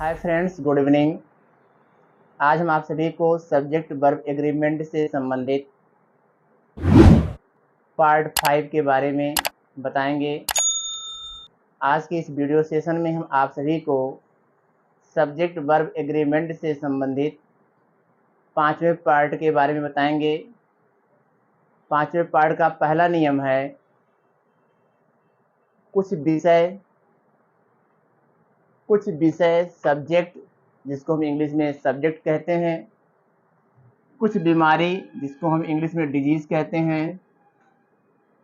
Hi friends, good evening. आज हम आप सभी को सब्जेक्ट वर्ब एग्रीमेंट से संबंधित पार्ट 5 के बारे में बताएंगे। आज के इस वीडियो सेशन में हम आप सभी को सब्जेक्ट वर्ब एग्रीमेंट से संबंधित 5वें पार्ट के बारे में बताएंगे। 5वें पार्ट का पहला नियम है कुछ विषय सब्जेक्ट, जिसको हम इंग्लिश में सब्जेक्ट कहते हैं, कुछ बीमारी जिसको हम इंग्लिश में डिजीज कहते हैं,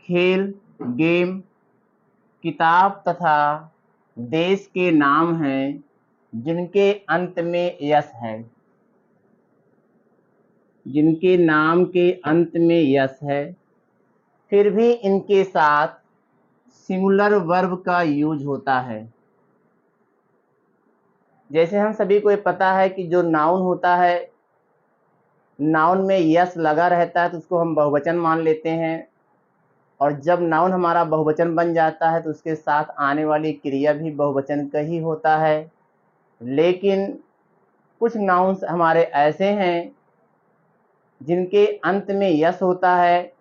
खेल गेम, किताब तथा देश के नाम हैं जिनके अंत में यस है, जिनके नाम के अंत में यस है, फिर भी इनके साथ सिंगुलर वर्ब का यूज होता है। जैसे हम सभी को ये पता है कि जो नाउन होता है, नाउन में यस लगा रहता है तो उसको हम बहुवचन मान लेते हैं, और जब नाउन हमारा बहुवचन बन जाता है तो उसके साथ आने वाली क्रिया भी बहुवचन का ही होता है। लेकिन कुछ नाउन्स हमारे ऐसे हैं जिनके अंत में यस होता है।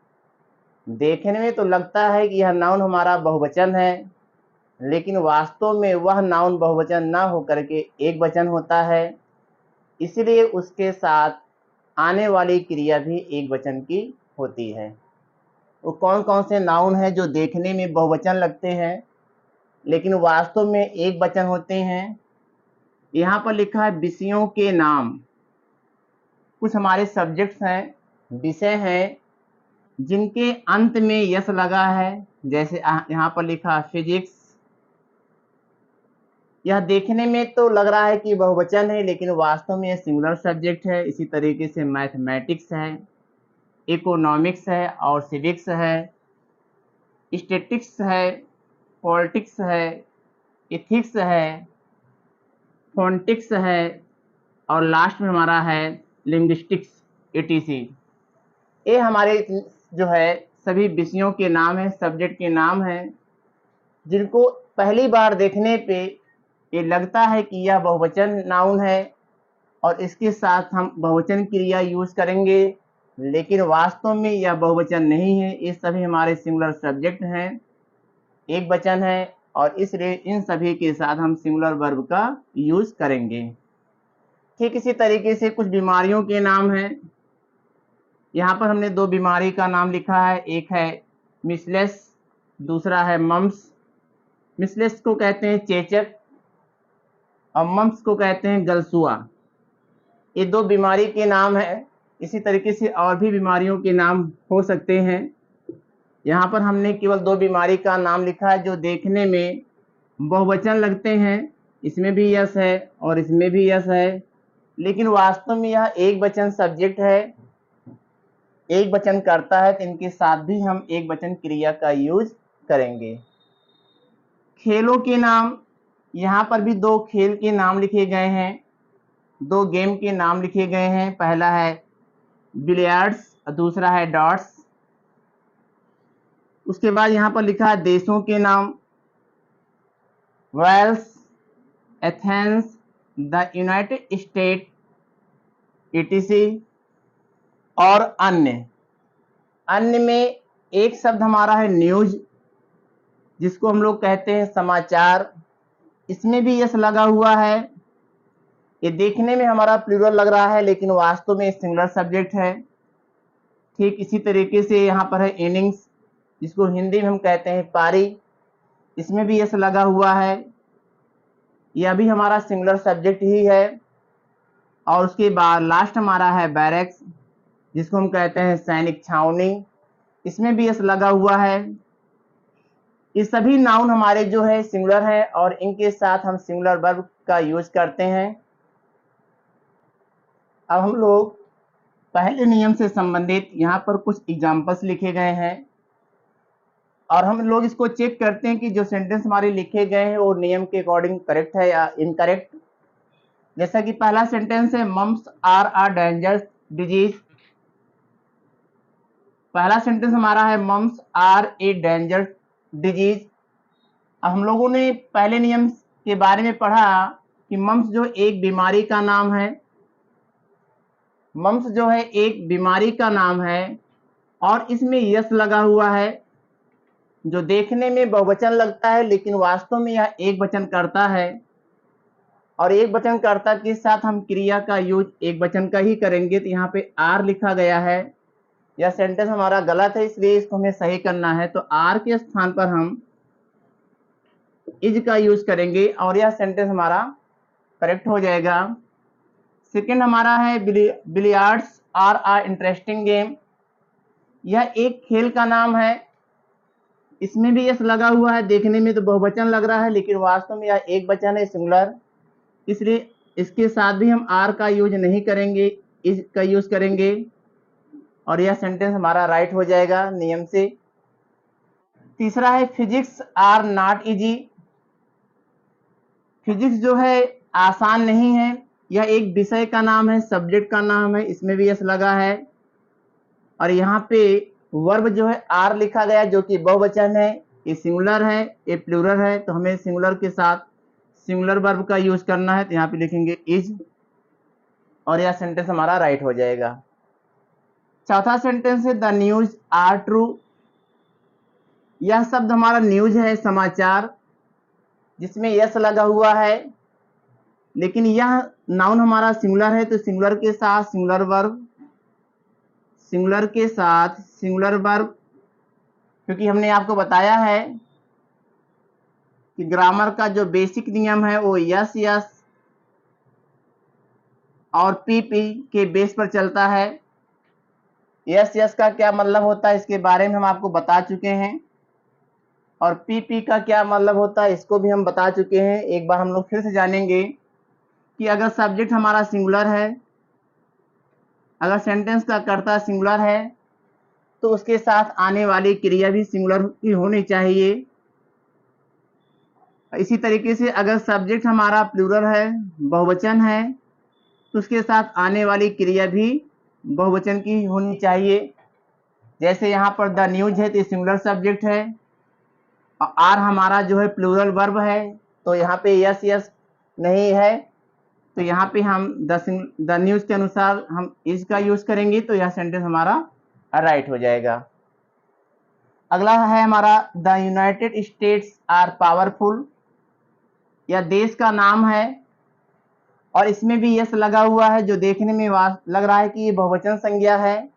देखने में तो लगता है कि यह नाउन हमारा बहुवचन है, लेकिन वास्तव में वह नाउन बहुवचन ना होकर के एक वचन होता है, इसलिए उसके साथ आने वाली क्रिया भी एक वचन की होती है। वो कौन कौन से नाउन हैं जो देखने में बहुवचन लगते हैं लेकिन वास्तव में एक वचन होते हैं? यहाँ पर लिखा है विषयों के नाम। कुछ हमारे सब्जेक्ट्स हैं, विषय हैं, जिनके अंत में यस लगा है। जैसे यहाँ पर लिखा फिजिक्स। यह देखने में तो लग रहा है कि बहुवचन है, लेकिन वास्तव में यह सिंगुलर सब्जेक्ट है। इसी तरीके से मैथमेटिक्स है, इकोनॉमिक्स है और सिविक्स है, स्टैटिस्टिक्स है, पॉलिटिक्स है, इथिक्स है, फोनेटिक्स है, और लास्ट में हमारा है लिंग्विस्टिक्स etc। ये हमारे जो है सभी विषयों के नाम हैं, सब्जेक्ट के नाम हैं, जिनको पहली बार देखने पे ये लगता है कि यह बहुवचन नाउन है और इसके साथ हम बहुवचन क्रिया यूज करेंगे, लेकिन वास्तव में यह बहुवचन नहीं है। ये सभी हमारे सिंगुलर सब्जेक्ट हैं, एक वचन है, और इसलिए इन सभी के साथ हम सिंगुलर वर्ब का यूज करेंगे। ठीक इसी तरीके से कुछ बीमारियों के नाम हैं। यहाँ पर हमने दो बीमारी का नाम लिखा है, एक है मिसलेस, दूसरा है मम्स। मिसलेस को कहते हैं चेचक और मम्स को कहते हैं गलसुआ। ये दो बीमारी के नाम हैं। इसी तरीके से और भी बीमारियों के नाम हो सकते हैं। यहाँ पर हमने केवल दो बीमारी का नाम लिखा है जो देखने में बहुवचन लगते हैं। इसमें भी यस है और इसमें भी यस है, लेकिन वास्तव में यह एक वचन सब्जेक्ट है, एक वचन करता है, तो इनके साथ भी हम एक वचन क्रिया का यूज करेंगे। खेलों के नाम, यहाँ पर भी दो खेल के नाम लिखे गए हैं, दो गेम के नाम लिखे गए हैं। पहला है बिलियर्ड्स और दूसरा है डॉट्स। उसके बाद यहाँ पर लिखा है देशों के नाम, Wales, Athens, the United State etc। और अन्य में एक शब्द हमारा है न्यूज, जिसको हम लोग कहते हैं समाचार। इसमें भी यस लगा हुआ है। ये देखने में हमारा प्लूरल लग रहा है, लेकिन वास्तव में सिंगुलर सब्जेक्ट है। ठीक इसी तरीके से यहाँ पर है इनिंग्स, जिसको हिंदी में हम कहते हैं पारी। इसमें भी यस लगा हुआ है, यह भी हमारा सिंगुलर सब्जेक्ट ही है। और उसके बाद लास्ट हमारा है बैरक्स, जिसको हम कहते हैं सैनिक छावनी। इसमें भी यस लगा हुआ है। ये सभी नाउन हमारे जो है सिंगुलर है और इनके साथ हम सिंगुलर वर्ब का यूज करते हैं। अब हम लोग पहले नियम से संबंधित यहाँ पर कुछ एग्जाम्पल्स लिखे गए हैं, और हम लोग इसको चेक करते हैं कि जो सेंटेंस हमारे लिखे गए हैं वो नियम के अकॉर्डिंग करेक्ट है या इनकरेक्ट। जैसा कि पहला सेंटेंस है mumps are a dangerous disease. पहला सेंटेंस हमारा है mumps are a dangerous disease. अब हम लोगों ने पहले नियम के बारे में पढ़ा कि मम्प्स जो एक बीमारी का नाम है, मम्प्स जो है एक बीमारी का नाम है और इसमें यस लगा हुआ है, जो देखने में बहुवचन लगता है लेकिन वास्तव में यह एक वचन करता है। और एक वचन कर्ता के साथ हम क्रिया का यूज एक वचन का ही करेंगे। तो यहाँ पे आर लिखा गया है, यह सेंटेंस हमारा गलत है, इसलिए इसको हमें सही करना है। तो आर के स्थान पर हम इज का यूज करेंगे और यह सेंटेंस हमारा करेक्ट हो जाएगा। सेकंड हमारा है billiards are a interesting game. यह एक खेल का नाम है, इसमें भी यस लगा हुआ है, देखने में तो बहुवचन लग रहा है लेकिन वास्तव में यह एक वचन है, सिंगुलर, इसलिए इसके साथ भी हम आर का यूज नहीं करेंगे, इज का यूज करेंगे और यह सेंटेंस हमारा राइट हो जाएगा नियम से। तीसरा है physics are not easy. Physics जो है आसान नहीं है, यह एक विषय का नाम है, सब्जेक्ट का नाम है, इसमें भी यस लगा है। और यहाँ पे वर्ब जो है आर लिखा गया जो कि बहुवचन है, ये सिंगुलर है, ये प्लूरल है, तो हमें सिंगुलर के साथ सिंगुलर वर्ब का यूज करना है। तो यहाँ पे लिखेंगे इज और यह सेंटेंस हमारा राइट हो जाएगा। चौथा सेंटेंस है द न्यूज आर ट्रू। यह शब्द हमारा न्यूज है, समाचार, जिसमें यस लगा हुआ है, लेकिन यह नाउन हमारा सिंगुलर है, तो सिंगुलर के साथ सिंगुलर वर्ब, सिंगुलर के साथ सिंगुलर वर्ब, क्योंकि हमने आपको बताया है कि ग्रामर का जो बेसिक नियम है वो यस यस और पी के बेस पर चलता है। यस यस का क्या मतलब होता है इसके बारे में हम आपको बता चुके हैं और पी का क्या मतलब होता है इसको भी हम बता चुके हैं। एक बार हम लोग फिर से जानेंगे कि अगर सब्जेक्ट हमारा सिंगुलर है, अगर सेंटेंस का कर्ता सिंगुलर है तो उसके साथ आने वाली क्रिया भी सिंगुलर ही होनी चाहिए। इसी तरीके से अगर सब्जेक्ट हमारा प्लूरल है, बहुवचन है, तो उसके साथ आने वाली क्रिया भी बहुवचन की होनी चाहिए। जैसे यहाँ पर द न्यूज है तो सिंगुलर सब्जेक्ट है और आर हमारा जो है प्लूरल वर्ब है, तो यहाँ पे यस यस नहीं है, तो यहाँ पे हम द न्यूज के अनुसार हम इज का यूज करेंगे, तो यह सेंटेंस हमारा राइट हो जाएगा। अगला है हमारा the United States are powerful. यह देश का नाम है और इसमें भी यस लगा हुआ है, जो देखने में लग रहा है कि ये बहुवचन संज्ञा है,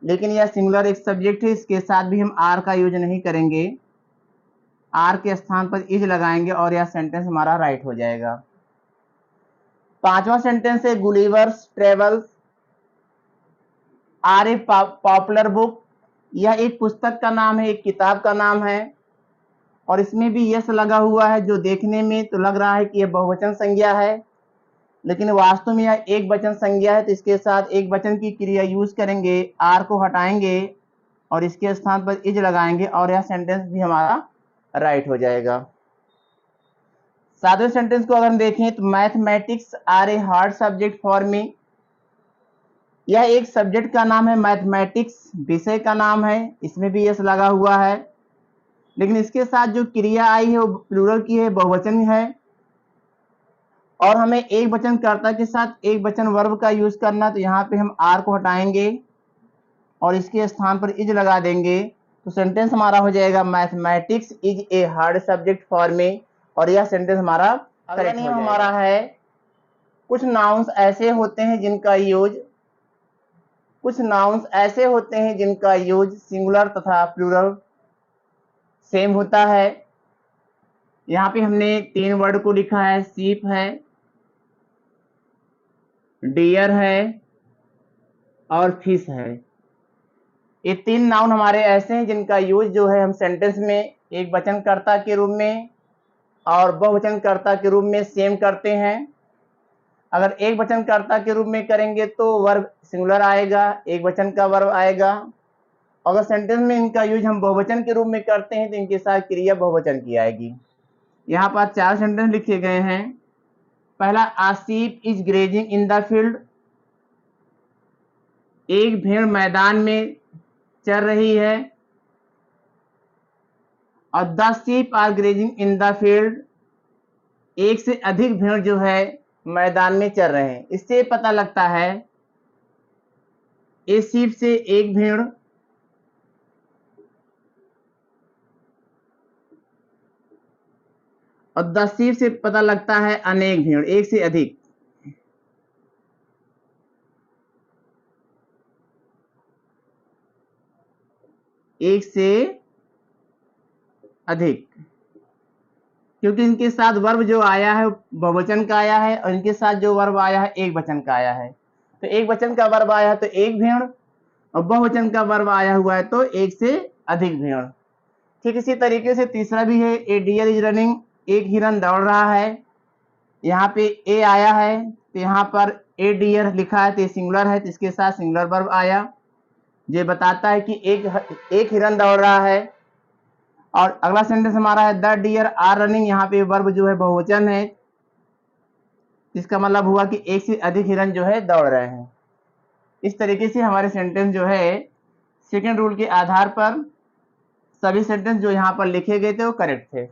लेकिन यह सिंगुलर एक सब्जेक्ट है, इसके साथ भी हम आर का यूज नहीं करेंगे, आर के स्थान पर इज लगाएंगे और यह सेंटेंस हमारा राइट हो जाएगा। पांचवा सेंटेंस है Gulliver's Travels are a popular book. यह एक पुस्तक का नाम है, एक किताब का नाम है और इसमें भी यस लगा हुआ है, जो देखने में तो लग रहा है कि यह बहुवचन संज्ञा है, लेकिन वास्तव में यह एक वचन संज्ञा है, तो इसके साथ एक वचन की क्रिया यूज करेंगे, आर को हटाएंगे और इसके स्थान पर इज लगाएंगे और यह सेंटेंस भी हमारा राइट हो जाएगा। सातवें सेंटेंस को अगर हम देखें तो mathematics are a hard subject for me. यह एक सब्जेक्ट का नाम है, मैथमेटिक्स विषय का नाम है, इसमें भी यस लगा हुआ है, लेकिन इसके साथ जो क्रिया आई है वो प्लूरल की है, बहुवचन है और हमें एक वचन कर्ता के साथ एक वचन वर्ब का यूज करना, तो यहाँ पे हम आर को हटाएंगे और इसके स्थान पर इज लगा देंगे, तो सेंटेंस हमारा हो जाएगा mathematics is a hard subject for मी और यह सेंटेंस हमारा करेक्ट नियम हमारा है। कुछ नाउन्स ऐसे होते हैं जिनका यूज सिंगुलर तथा प्लूरल सेम होता है। यहाँ पे हमने 3 वर्ड को लिखा है, शीप है, डियर है और फिश है। ये 3 नाउन हमारे ऐसे हैं जिनका यूज जो है हम सेंटेंस में एक वचनकर्ता के रूप में और बहुवचनकर्ता के रूप में सेम करते हैं। अगर एक वचनकर्ता के रूप में करेंगे तो वर्ब सिंगुलर आएगा, एक वचन का वर्ब आएगा। अगर सेंटेंस में इनका यूज हम बहुवचन के रूप में करते हैं तो इनके साथ क्रिया बहुवचन की आएगी। यहाँ पर 4 सेंटेंस लिखे गए हैं। पहला, a sheep is grazing in the field. एक भेड़ मैदान में चर रही है और the sheep are grazing in the field, एक से अधिक भेड़ जो है मैदान में चर रहे हैं। इससे पता लगता है ए शीप से एक भेड़, और द शीप से पता लगता है अनेक भेड़, एक से अधिक। एक से अधिक, क्योंकि इनके साथ वर्ब जो आया है बहुवचन का आया है, और इनके साथ जो वर्ब आया है एक वचन का आया है। तो एक वचन का वर्ब आया है तो एक भेड़, और बहुवचन का वर्ब आया हुआ है तो एक से अधिक भेड़। ठीक इसी तरीके से तीसरा भी है, ए डियर इज रनिंग, एक हिरन दौड़ रहा है। यहाँ पे ए आया है तो यहाँ पर ए डियर लिखा है तो ये सिंगुलर है, तो इसके साथ सिंगुलर वर्ब आया। ये बताता है कि एक हिरन दौड़ रहा है। और अगला सेंटेंस हमारा है द डियर आर रनिंग, यहाँ पे वर्ब जो है बहुवचन है, इसका मतलब हुआ कि एक से अधिक हिरन जो है दौड़ रहे हैं। इस तरीके से हमारे सेंटेंस जो है सेकंड रूल के आधार पर सभी सेंटेंस जो यहाँ पर लिखे गए थे वो करेक्ट थे।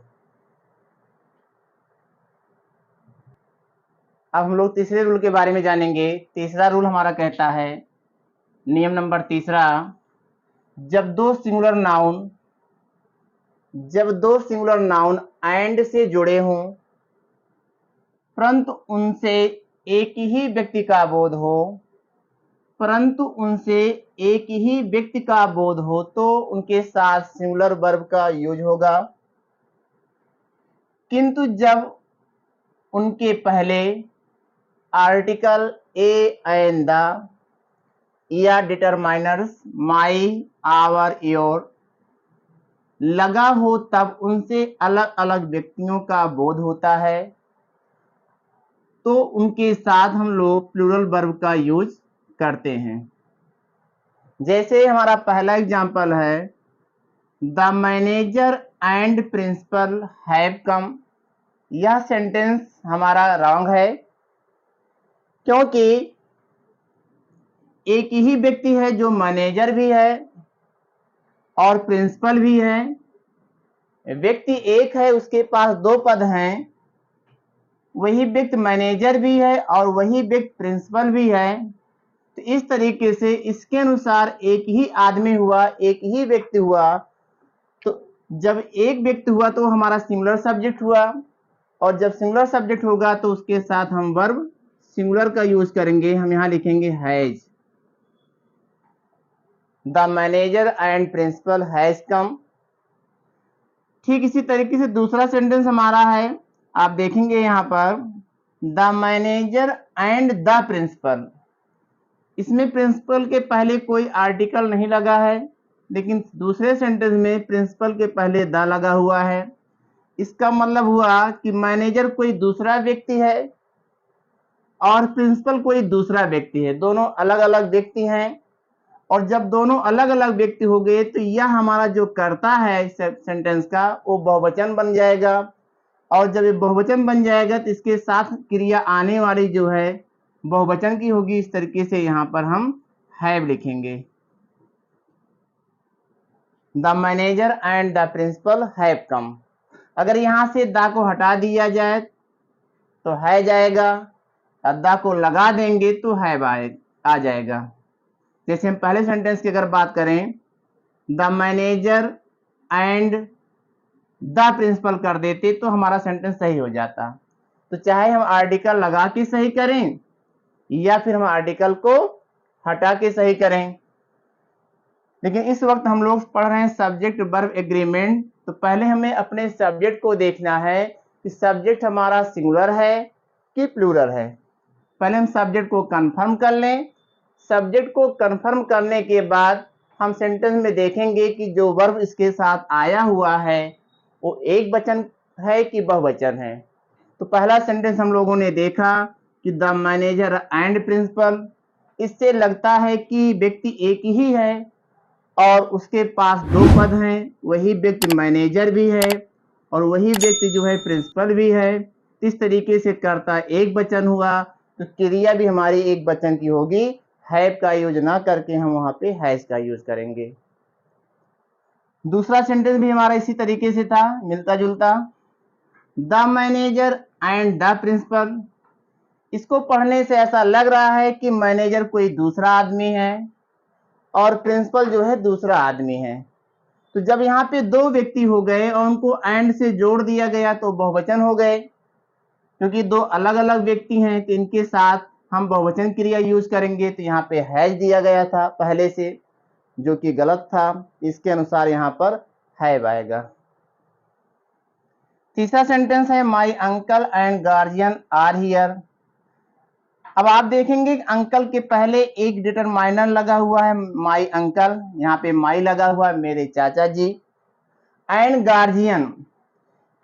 अब हम लोग तीसरे रूल के बारे में जानेंगे। तीसरा रूल हमारा कहता है, नियम नंबर तीसरा, जब दो सिंगुलर नाउन एंड से जुड़े हों परंतु उनसे एक ही व्यक्ति का बोध हो तो उनके साथ सिंगुलर वर्ब का यूज होगा। किंतु जब उनके पहले आर्टिकल ए एंड द या डिटरमाइनर्स माई, आवर, योर लगा हो तब उनसे अलग अलग व्यक्तियों का बोध होता है, तो उनके साथ हम लोग प्लूरल वर्ब का यूज करते हैं। जैसे हमारा पहला एग्जांपल है, the manager and principal have come. यह सेंटेंस हमारा रॉन्ग है, क्योंकि एक ही व्यक्ति है जो मैनेजर भी है और प्रिंसिपल भी है। व्यक्ति एक है, उसके पास दो पद हैं, वही व्यक्ति मैनेजर भी है और वही व्यक्ति प्रिंसिपल भी है। तो इस तरीके से इसके अनुसार एक ही आदमी हुआ, एक ही व्यक्ति हुआ। तो जब एक व्यक्ति हुआ तो हमारा सिंगुलर सब्जेक्ट हुआ, और जब सिंगुलर सब्जेक्ट होगा तो उसके साथ हम वर्ब सिंगुलर का यूज करेंगे। हम यहाँ लिखेंगे has. The manager and principal has come. ठीक इसी तरीके से दूसरा सेंटेंस हमारा है, आप देखेंगे यहाँ पर, the manager and the principal. इसमें प्रिंसिपल के पहले कोई आर्टिकल नहीं लगा है, लेकिन दूसरे सेंटेंस में प्रिंसिपल के पहले द लगा हुआ है। इसका मतलब हुआ कि मैनेजर कोई दूसरा व्यक्ति है और प्रिंसिपल कोई दूसरा व्यक्ति है, दोनों अलग अलग व्यक्ति हैं। और जब दोनों अलग अलग व्यक्ति हो गए तो यह हमारा जो कर्ता है सेंटेंस का वो बहुवचन बन जाएगा, और जब ये बहुवचन बन जाएगा तो इसके साथ क्रिया आने वाली जो है बहुवचन की होगी। इस तरीके से यहाँ पर हम हैव लिखेंगे, the manager and the principal have come. अगर यहाँ से द को हटा दिया जाए तो है जाएगा, और द को लगा देंगे तो हैव आ जाएगा। जैसे हम पहले सेंटेंस की अगर बात करें, the manager and the principal कर देते तो हमारा सेंटेंस सही हो जाता। तो चाहे हम आर्टिकल लगा के सही करें या फिर हम आर्टिकल को हटा के सही करें, लेकिन इस वक्त हम लोग पढ़ रहे हैं सब्जेक्ट वर्ब एग्रीमेंट। तो पहले हमें अपने सब्जेक्ट को देखना है कि सब्जेक्ट हमारा सिंगुलर है कि प्लूरल है। पहले हम सब्जेक्ट को कंफर्म कर लें। सब्जेक्ट को कंफर्म करने के बाद हम सेंटेंस में देखेंगे कि जो वर्ब इसके साथ आया हुआ है वो एक वचन है कि बहुवचन है। तो पहला सेंटेंस हम लोगों ने देखा कि द मैनेजर एंड प्रिंसिपल। इससे लगता है कि व्यक्ति एक ही है और उसके पास दो पद हैं, वही व्यक्ति मैनेजर भी है और वही व्यक्ति जो है प्रिंसिपल भी है। इस तरीके से कर्ता एक वचन हुआ, तो क्रिया भी हमारी एक वचन की होगी। हैव का यूज ना करके हम वहां पे हैज का यूज करेंगे। दूसरा सेंटेंस भी हमारा इसी तरीके से था, मिलता जुलता। The manager and the principal. इसको पढ़ने से ऐसा लग रहा है कि मैनेजर कोई दूसरा आदमी है और प्रिंसिपल जो है दूसरा आदमी है। तो जब यहाँ पे दो व्यक्ति हो गए और उनको एंड से जोड़ दिया गया तो बहुवचन हो गए, क्योंकि दो अलग अलग व्यक्ति हैं तो इनके साथ हम बहुवचन क्रिया यूज करेंगे। तो यहाँ पे हैज दिया गया था पहले से, जो कि गलत था, इसके अनुसार यहाँ पर हैव आएगा। तीसरा सेंटेंस है my uncle and guardian are here. अब आप देखेंगे अंकल के पहले एक डिटरमाइनर लगा हुआ है माई अंकल, यहाँ पे माई लगा हुआ है मेरे चाचा जी, एंड गार्जियन।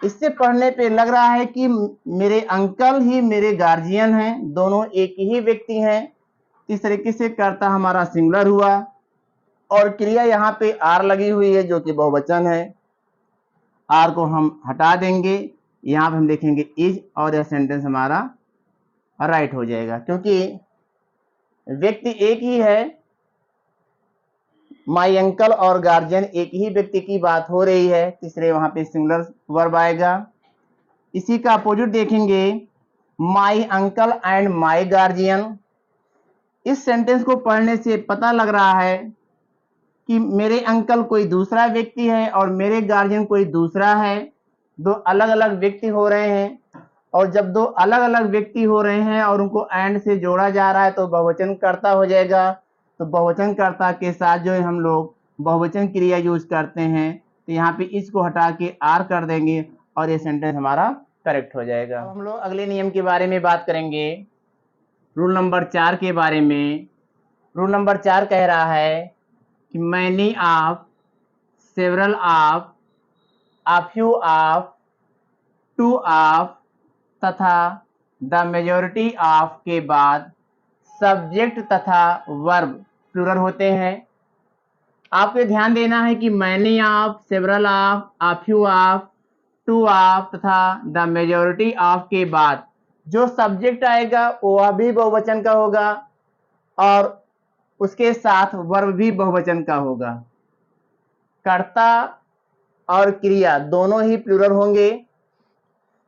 इससे पढ़ने पे लग रहा है कि मेरे अंकल ही मेरे गार्जियन हैं, दोनों एक ही व्यक्ति हैं। इस तरीके से कर्ता हमारा सिंगुलर हुआ और क्रिया यहाँ पे आर लगी हुई है जो कि बहुवचन है। आर को हम हटा देंगे, यहाँ पे हम देखेंगे इज और यह सेंटेंस हमारा राइट हो जाएगा, क्योंकि व्यक्ति एक ही है। माई अंकल और गार्जियन एक ही व्यक्ति की बात हो रही है, तीसरे वहां पे सिंगुलर वर्ब आएगा। इसी का अपोजिट देखेंगे माई अंकल एंड माई गार्जियन। इस सेंटेंस को पढ़ने से पता लग रहा है कि मेरे अंकल कोई दूसरा व्यक्ति है और मेरे गार्जियन कोई दूसरा है, दो अलग अलग व्यक्ति हो रहे हैं। और जब दो अलग अलग व्यक्ति हो रहे हैं और उनको एंड से जोड़ा जा रहा है तो बहुवचन कर्ता हो जाएगा। तो बहुवचन कर्ता के साथ जो है हम लोग बहुवचन क्रिया यूज करते हैं। तो यहाँ पे इसको हटा के आर कर देंगे और ये सेंटेंस हमारा करेक्ट हो जाएगा। अब हम लोग अगले नियम के बारे में बात करेंगे, रूल नंबर 4 के बारे में। रूल नंबर 4 कह रहा है कि many of, several of, a few of, two of तथा द मेजॉरिटी ऑफ के बाद सब्जेक्ट तथा वर्ब प्लूरल होते हैं। आपको ध्यान देना है कि many of, several of, a few of, two of तथा द मेजॉरिटी ऑफ के बाद जो सब्जेक्ट आएगा वह भी बहुवचन का होगा और उसके साथ वर्ब भी बहुवचन का होगा। कर्ता और क्रिया दोनों ही प्लूरल होंगे।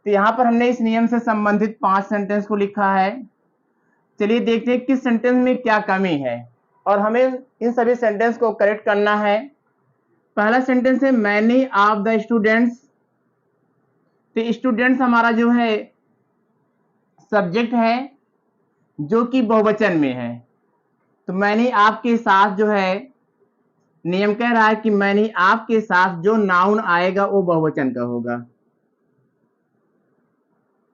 तो यहाँ पर हमने इस नियम से संबंधित 5 सेंटेंस को लिखा है। चलिए देखते हैं किस सेंटेंस में क्या कमी है और हमें इन सभी सेंटेंस को करेक्ट करना है। पहला सेंटेंस है मैनी ऑफ द स्टूडेंट्स। तो स्टूडेंट्स हमारा जो है सब्जेक्ट है जो कि बहुवचन में है। तो मैनी आपके साथ जो है नियम कह रहा है कि मैनी आपके साथ जो नाउन आएगा वो बहुवचन का होगा।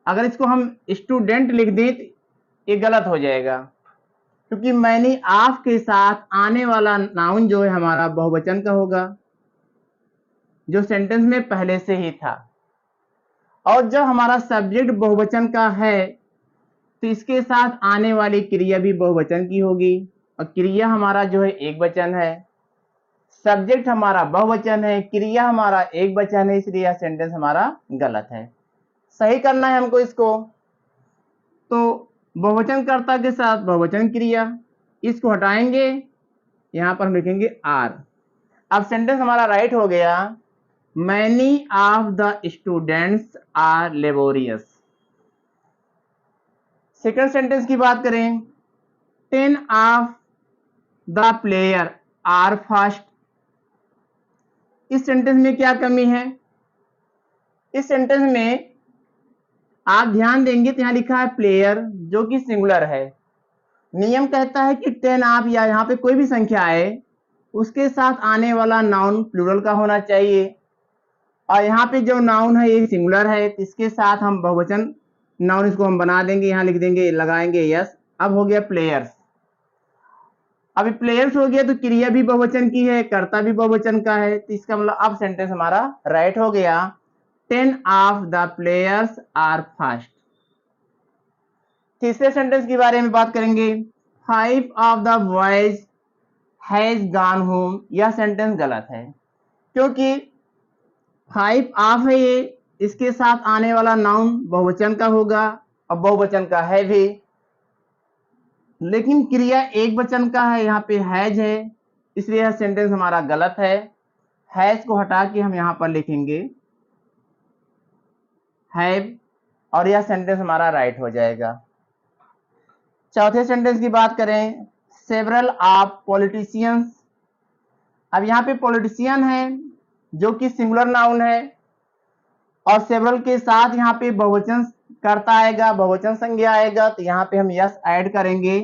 अगर इसको हम स्टूडेंट लिख दें तो ये गलत हो जाएगा, क्योंकि मैनी ऑफ के साथ आने वाला नाउन जो है हमारा बहुवचन का होगा, जो सेंटेंस में पहले से ही था। और जब हमारा सब्जेक्ट बहुवचन का है तो इसके साथ आने वाली क्रिया भी बहुवचन की होगी और क्रिया हमारा जो है एक वचन है। सब्जेक्ट हमारा बहुवचन है, क्रिया हमारा एक वचन है, इसलिए यह सेंटेंस हमारा गलत है। सही करना है हमको इसको। तो बहुवचन कर्ता के साथ बहुवचन क्रिया, इसको हटाएंगे, यहां पर हम लिखेंगे आर। अब सेंटेंस हमारा राइट हो गया, many of the students are laborious. Second sentence की बात करें, 10 of the player are fast. इस सेंटेंस में क्या कमी है? इस सेंटेंस में आप ध्यान देंगे तो यहां लिखा है प्लेयर जो कि सिंगुलर है। नियम कहता है कि 10 ऑफ या यहाँ पे कोई भी संख्या आए उसके साथ आने वाला नाउन प्लूरल का होना चाहिए और यहाँ पे जो नाउन है ये सिंगुलर है, तो इसके साथ हम बहुवचन नाउन इसको हम बना देंगे, यहाँ लिख देंगे, लगाएंगे यस। अब हो गया प्लेयर्स। अभी प्लेयर्स हो गया तो क्रिया भी बहुवचन की है, कर्ता भी बहुवचन का है, तो इसका मतलब अब सेंटेंस हमारा राइट हो गया, 10 of the players are fast. तीसरे सेंटेंस के बारे में बात करेंगे, 5 of the boys has gone home. यह सेंटेंस गलत है, क्योंकि 5 ऑफ है ये, इसके साथ आने वाला नाउन बहुवचन का होगा और बहुवचन का है भी, लेकिन क्रिया एक वचन का है, यहाँ पे हैज है, इसलिए यह सेंटेंस हमारा गलत है। हैज को हटा के हम यहाँ पर लिखेंगे हैव, और यह सेंटेंस हमारा राइट हो जाएगा। चौथे सेंटेंस की बात करें, सेवरल ऑफ पॉलिटिशियंस। अब यहाँ पे पॉलिटिशियन है जो कि सिंगुलर नाउन है और सेवरल के साथ यहाँ पे बहुवचन करता आएगा, बहुवचन संज्ञा आएगा, तो यहाँ पे हम यस ऐड करेंगे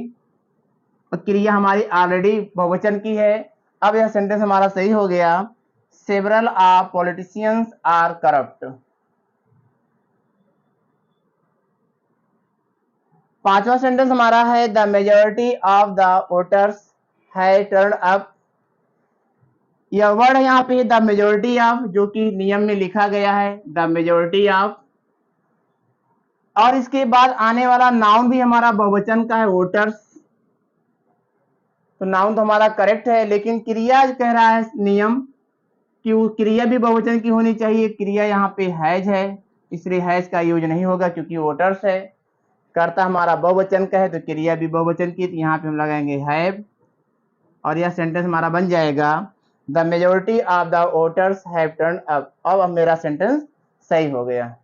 और क्रिया हमारी ऑलरेडी बहुवचन की है। अब यह सेंटेंस हमारा सही हो गया, several of politicians are corrupt. पांचवा सेंटेंस हमारा है, the majority of the voters है टर्न अप। यह वर्ड है यहाँ पे द मेजोरिटी ऑफ, जो कि नियम में लिखा गया है, द मेजोरिटी ऑफ। और इसके बाद आने वाला नाउन भी हमारा बहुवचन का है, वोटर्स। तो नाउन तो हमारा करेक्ट है, लेकिन क्रिया कह रहा है नियम कि वो क्रिया भी बहुवचन की होनी चाहिए। क्रिया यहाँ पे हैज है, इसलिए हैज का यूज नहीं होगा क्योंकि वोटर्स है। कर्ता हमारा बहुवचन का है तो क्रिया भी बहुवचन की, तो यहाँ पे हम लगाएंगे हैव और यह सेंटेंस हमारा बन जाएगा, the majority of the voters have turn up. अब मेरा सेंटेंस सही हो गया।